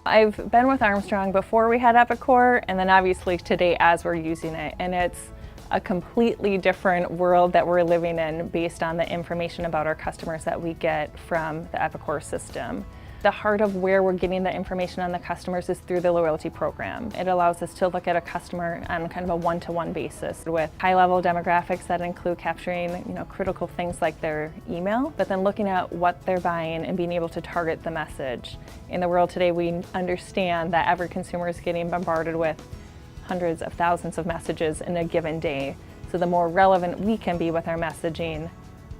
I've been with Armstrong before we had Epicor, and then obviously today as we're using it, and it's a completely different world that we're living in based on the information about our customers that we get from the Epicor system. The heart of where we're getting the information on the customers is through the loyalty program. It allows us to look at a customer on kind of a one-to-one basis with high-level demographics that include capturing, critical things like their email, but then looking at what they're buying and being able to target the message. In the world today, we understand that every consumer is getting bombarded with hundreds of thousands of messages in a given day. So the more relevant we can be with our messaging,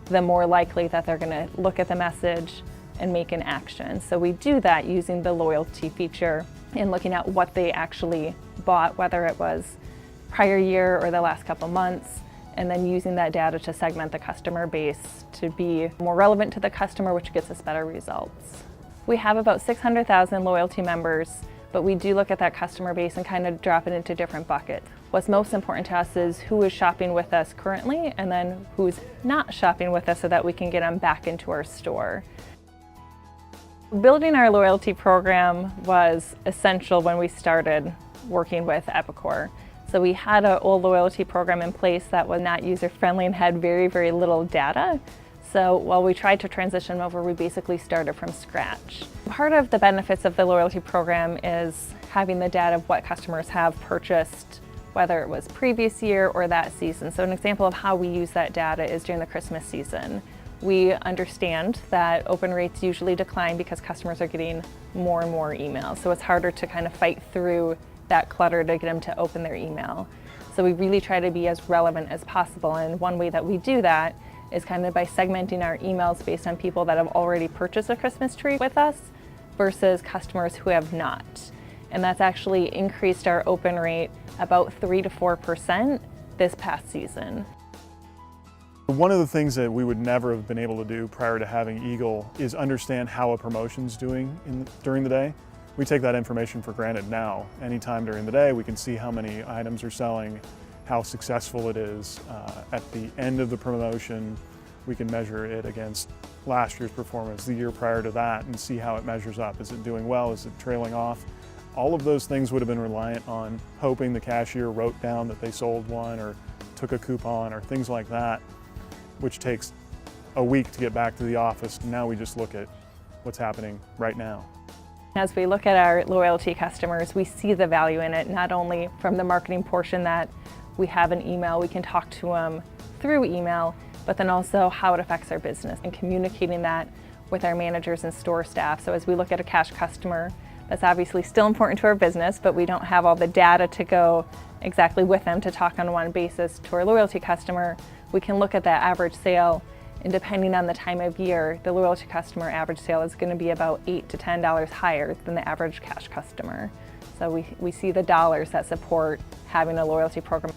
the more likely that they're going to look at the message and make an action. So we do that using the loyalty feature and looking at what they actually bought, whether it was prior year or the last couple months, and then using that data to segment the customer base to be more relevant to the customer, which gets us better results. We have about 600,000 loyalty members, but we do look at that customer base and kind of drop it into different buckets. What's most important to us is who is shopping with us currently and then who's not shopping with us so that we can get them back into our store. Building our loyalty program was essential when we started working with Epicor. So we had an old loyalty program in place that was not user-friendly and had very, very little data. So while we tried to transition over, we basically started from scratch. Part of the benefits of the loyalty program is having the data of what customers have purchased, whether it was previous year or that season. So an example of how we use that data is during the Christmas season. We understand that open rates usually decline because customers are getting more and more emails. So it's harder to kind of fight through that clutter to get them to open their email. So we really try to be as relevant as possible. And one way that we do that is kind of by segmenting our emails based on people that have already purchased a Christmas tree with us versus customers who have not. And that's actually increased our open rate about 3 to 4% this past season. One of the things that we would never have been able to do prior to having Eagle is understand how a promotion's doing during the day. We take that information for granted now. Anytime during the day, we can see how many items are selling, how successful it is. At the end of the promotion, we can measure it against last year's performance, the year prior to that, and see how it measures up. Is it doing well? Is it trailing off? All of those things would have been reliant on hoping the cashier wrote down that they sold one or took a coupon or things like that, which takes a week to get back to the office. Now we just look at what's happening right now. As we look at our loyalty customers, we see the value in it, not only from the marketing portion that we have an email, we can talk to them through email, but then also how it affects our business and communicating that with our managers and store staff. So as we look at a cash customer, that's obviously still important to our business, but we don't have all the data to go exactly with them to talk on one basis. To our loyalty customer, we can look at that average sale, and depending on the time of year, the loyalty customer average sale is going to be about $8 to $10 higher than the average cash customer. So we see the dollars that support having a loyalty program.